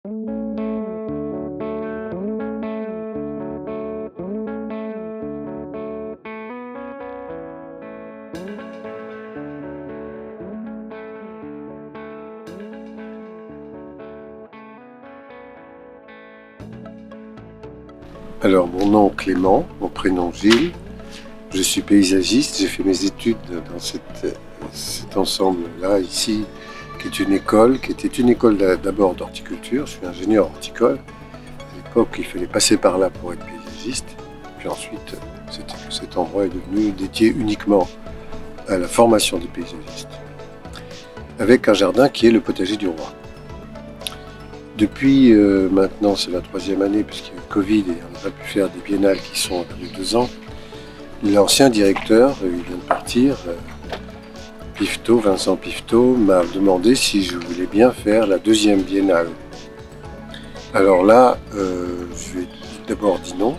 Alors, mon nom Clément, mon prénom Gilles, je suis paysagiste, j'ai fait mes études dans cet ensemble-là, ici, qui était une école d'abord d'horticulture, je suis ingénieur horticole. À l'époque, il fallait passer par là pour être paysagiste, puis ensuite, cet endroit est devenu dédié uniquement à la formation des paysagistes, avec un jardin qui est le potager du roi. Depuis maintenant, c'est la 3e année, puisqu'il y a eu le Covid et on n'a pas pu faire des biennales qui sont depuis 2 ans. L'ancien directeur, il vient de partir, Vincent Pifto, m'a demandé si je voulais bien faire la 2e biennale. Alors là, je lui ai d'abord dit non,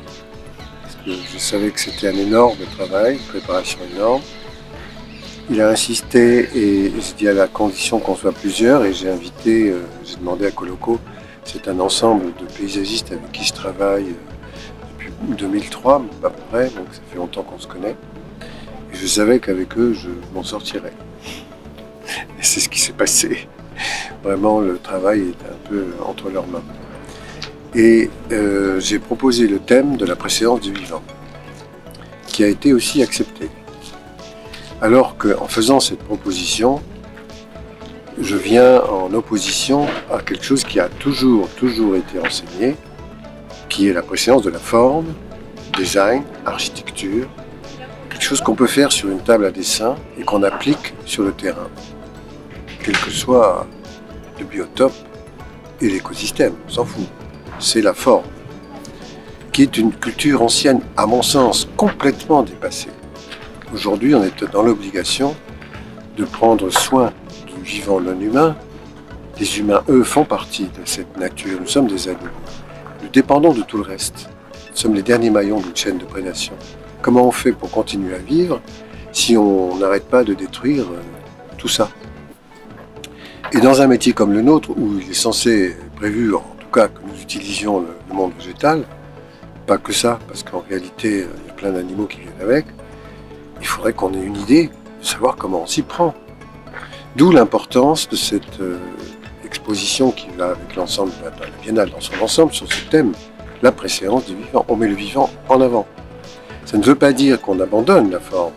parce que je savais que c'était un énorme travail, une préparation énorme. Il a insisté et j'ai dit à la condition qu'on soit plusieurs, et j'ai demandé à Coloco, c'est un ensemble de paysagistes avec qui je travaille depuis 2003 à peu près, donc ça fait longtemps qu'on se connaît. Et je savais qu'avec eux, je m'en sortirais. Et c'est ce qui s'est passé. Vraiment, le travail est un peu entre leurs mains. Et j'ai proposé le thème de la préséance du vivant, qui a été aussi accepté. Alors qu'en faisant cette proposition, je viens en opposition à quelque chose qui a toujours été enseigné, qui est la préséance de la forme, design, architecture, quelque chose qu'on peut faire sur une table à dessin et qu'on applique sur le terrain, quel que soit le biotope et l'écosystème, on s'en fout. C'est la forme, qui est une culture ancienne, à mon sens, complètement dépassée. Aujourd'hui, on est dans l'obligation de prendre soin du vivant non humain. Les humains, eux, font partie de cette nature. Nous sommes des animaux. Nous dépendons de tout le reste. Nous sommes les derniers maillons d'une chaîne de prédation. Comment on fait pour continuer à vivre si on n'arrête pas de détruire tout ça? Et dans un métier comme le nôtre, où il est prévu, en tout cas, que nous utilisions le monde végétal, pas que ça, parce qu'en réalité, il y a plein d'animaux qui viennent avec, il faudrait qu'on ait une idée de savoir comment on s'y prend. D'où l'importance de cette exposition qui va avec l'ensemble de la biennale dans son ensemble sur ce thème, la préséance du vivant. On met le vivant en avant. Ça ne veut pas dire qu'on abandonne la forme.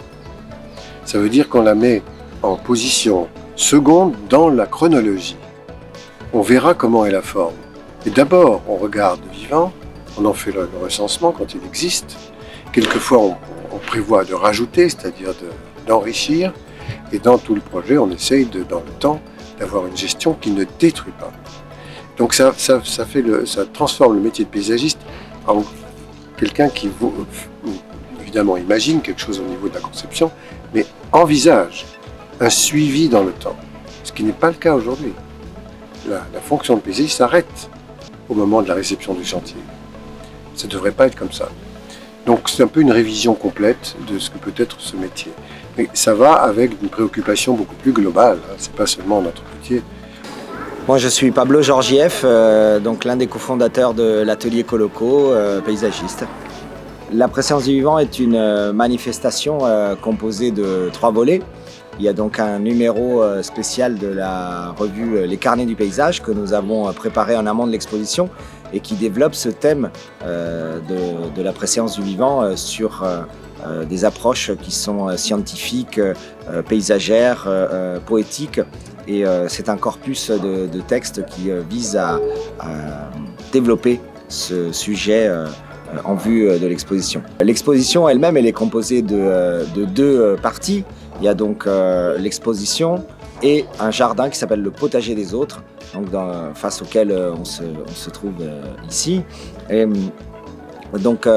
Ça veut dire qu'on la met en position seconde dans la chronologie. On verra comment est la forme. Et d'abord, on regarde le vivant, on en fait le recensement quand il existe. Quelquefois, on prévoit de rajouter, c'est-à-dire d'enrichir. Et dans tout le projet, on essaye, dans le temps, d'avoir une gestion qui ne détruit pas. Donc ça transforme le métier de paysagiste en quelqu'un qui, évidemment, imagine quelque chose au niveau de la conception, mais envisage un suivi dans le temps, ce qui n'est pas le cas aujourd'hui. La fonction de paysagiste s'arrête au moment de la réception du chantier. Ça ne devrait pas être comme ça. Donc c'est un peu une révision complète de ce que peut être ce métier. Mais ça va avec une préoccupation beaucoup plus globale, hein. C'est pas seulement notre métier. Moi je suis Pablo Georgiev, donc l'un des cofondateurs de l'atelier Coloco, paysagiste. La préséance du vivant est une manifestation composée de 3 volets. Il y a donc un numéro spécial de la revue Les Carnets du paysage que nous avons préparé en amont de l'exposition et qui développe ce thème de la préséance du vivant sur des approches qui sont scientifiques, paysagères, poétiques. Et c'est un corpus de textes qui vise à développer ce sujet en vue de l'exposition. L'exposition elle-même, elle est composée de 2 parties. Il y a donc l'exposition et un jardin qui s'appelle le potager des autres, donc face auquel on se trouve ici. Et donc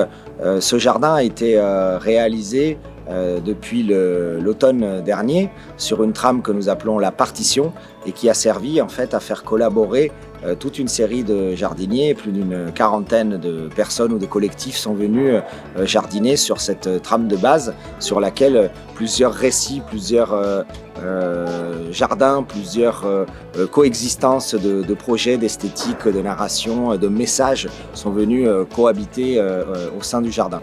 ce jardin a été réalisé depuis l'automne dernier sur une trame que nous appelons la partition et qui a servi en fait à faire collaborer toute une série de jardiniers, plus d'une quarantaine de personnes ou de collectifs sont venus jardiner sur cette trame de base sur laquelle plusieurs récits, plusieurs jardins, plusieurs coexistences de projets, d'esthétique, de narration, de messages sont venus cohabiter au sein du jardin.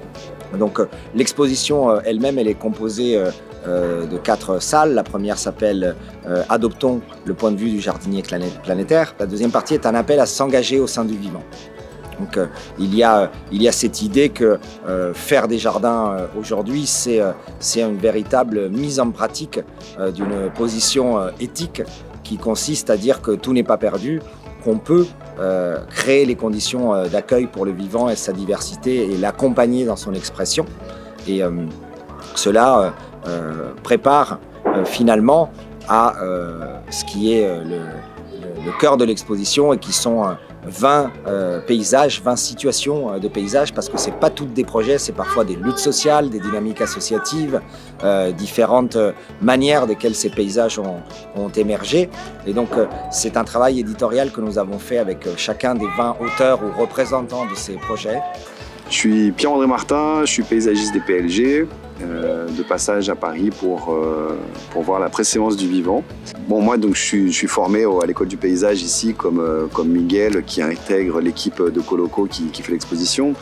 Donc l'exposition elle-même, elle est composée de 4 salles. La première s'appelle Adoptons le point de vue du jardinier planétaire. La deuxième partie est un appel à s'engager au sein du vivant. Donc il y a cette idée que faire des jardins aujourd'hui, c'est une véritable mise en pratique d'une position éthique qui consiste à dire que tout n'est pas perdu, qu'on peut créer les conditions d'accueil pour le vivant et sa diversité et l'accompagner dans son expression. Et cela prépare finalement à ce qui est le cœur de l'exposition et qui sont 20 paysages, 20 situations de paysages, parce que c'est pas toutes des projets, c'est parfois des luttes sociales, des dynamiques associatives, différentes manières desquelles ces paysages ont émergé. Et donc c'est un travail éditorial que nous avons fait avec chacun des 20 auteurs ou représentants de ces projets. Je suis Pierre-André Martin, je suis paysagiste des PLG, de passage à Paris pour voir la préséance du vivant. Bon, moi donc je suis formé à l'école du paysage ici comme Miguel qui intègre l'équipe de Coloco qui fait l'exposition,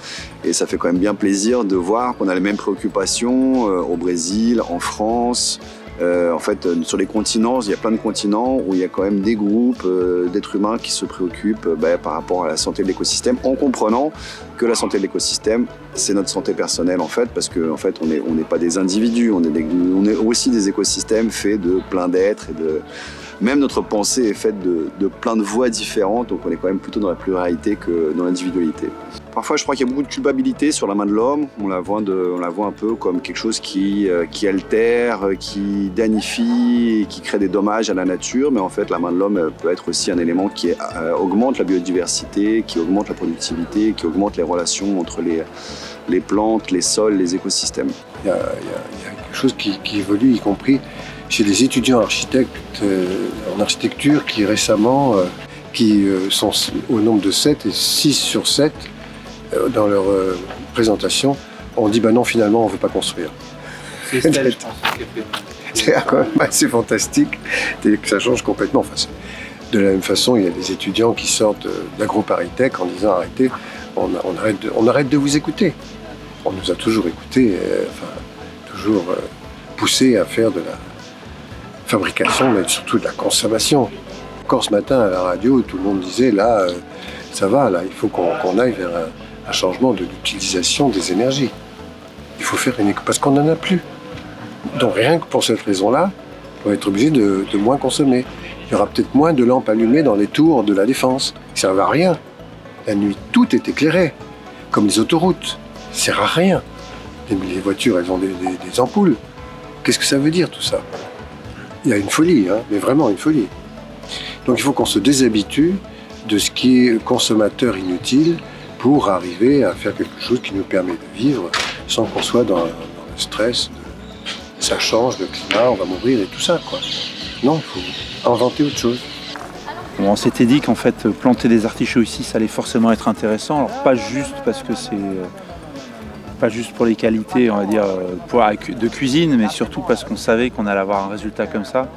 et ça fait quand même bien plaisir de voir qu'on a les mêmes préoccupations au Brésil, en France. En fait, sur les continents, il y a plein de continents où il y a quand même des groupes d'êtres humains qui se préoccupent par rapport à la santé de l'écosystème, en comprenant que la santé de l'écosystème, c'est notre santé personnelle en fait, parce qu'en fait, on n'est pas des individus, on est aussi des écosystèmes faits de plein d'êtres et même notre pensée est faite de plein de voix différentes, donc on est quand même plutôt dans la pluralité que dans l'individualité. Parfois, je crois qu'il y a beaucoup de culpabilité sur la main de l'homme. On la voit un peu comme quelque chose qui altère, qui danifie, qui crée des dommages à la nature. Mais en fait, la main de l'homme peut être aussi un élément qui augmente la biodiversité, qui augmente la productivité, qui augmente les relations entre les plantes, les sols, les écosystèmes. Il y a quelque chose qui évolue, y compris chez les étudiants architectes en architecture qui récemment, qui sont au nombre de 7 et 6 sur 7 dans leur présentation, on dit non, finalement on ne veut pas construire. C'est Estelle, je pense, qui a fait. C'est quand même assez fantastique que ça change complètement. Enfin, de la même façon, il y a des étudiants qui sortent d'AgroParisTech en disant arrêtez, on arrête de vous écouter. On nous a toujours écoutés, toujours poussés à faire de la fabrication, mais surtout de la consommation. Encore ce matin à la radio, tout le monde disait là, ça va, là, il faut qu'on aille vers un changement de l'utilisation des énergies. Il faut faire parce qu'on n'en a plus. Donc rien que pour cette raison-là, on va être obligé de moins consommer. Il y aura peut-être moins de lampes allumées dans les tours de la Défense. Ça ne sert à rien. La nuit, tout est éclairé, comme les autoroutes. Ça ne sert à rien. Les voitures, elles ont des ampoules. Qu'est-ce que ça veut dire tout ça? Il y a une folie, mais vraiment une folie. Donc il faut qu'on se déshabitue de ce qui est consommateur inutile pour arriver à faire quelque chose qui nous permet de vivre sans qu'on soit dans le stress de ça change, le climat, on va mourir et tout ça, quoi. Non, il faut inventer autre chose. Bon, on s'était dit qu'en fait, planter des artichauts ici, ça allait forcément être intéressant. Alors pas juste parce que c'est pas juste pour les qualités, on va dire, de cuisine, mais surtout parce qu'on savait qu'on allait avoir un résultat comme ça.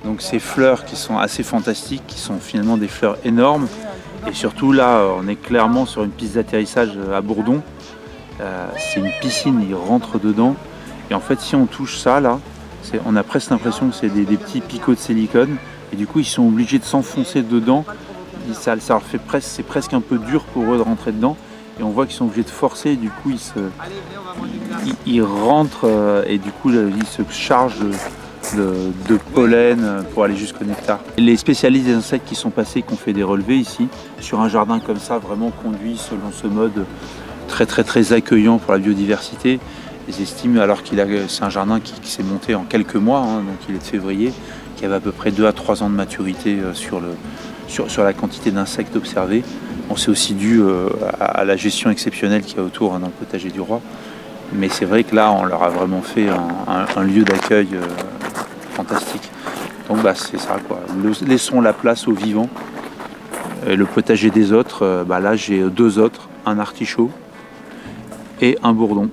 Donc ces fleurs qui sont assez fantastiques, qui sont finalement des fleurs énormes. Et surtout là, on est clairement sur une piste d'atterrissage à Bourdon. C'est une piscine, il rentre dedans. Et en fait, si on touche ça, là, on a presque l'impression que c'est des petits picots de silicone. Et du coup, ils sont obligés de s'enfoncer dedans. Ça leur fait c'est presque un peu dur pour eux de rentrer dedans. Et on voit qu'ils sont obligés de forcer. Et du coup, ils rentrent et du coup, ils se chargent de pollen pour aller jusqu'au nectar. Les spécialistes des insectes qui sont passés, qui ont fait des relevés ici, sur un jardin comme ça, vraiment conduit selon ce mode très très très accueillant pour la biodiversité. Ils estiment, alors c'est un jardin qui s'est monté en quelques mois, donc il est de février, qui avait à peu près 2 à 3 ans de maturité sur la quantité d'insectes observés. Bon, c'est aussi dû à la gestion exceptionnelle qu'il y a autour dans le potager du roi. Mais c'est vrai que là, on leur a vraiment fait un lieu d'accueil fantastique. Donc c'est ça, quoi. Laissons la place aux vivants. Et le potager des autres, là j'ai 2 autres, un artichaut et un bourdon.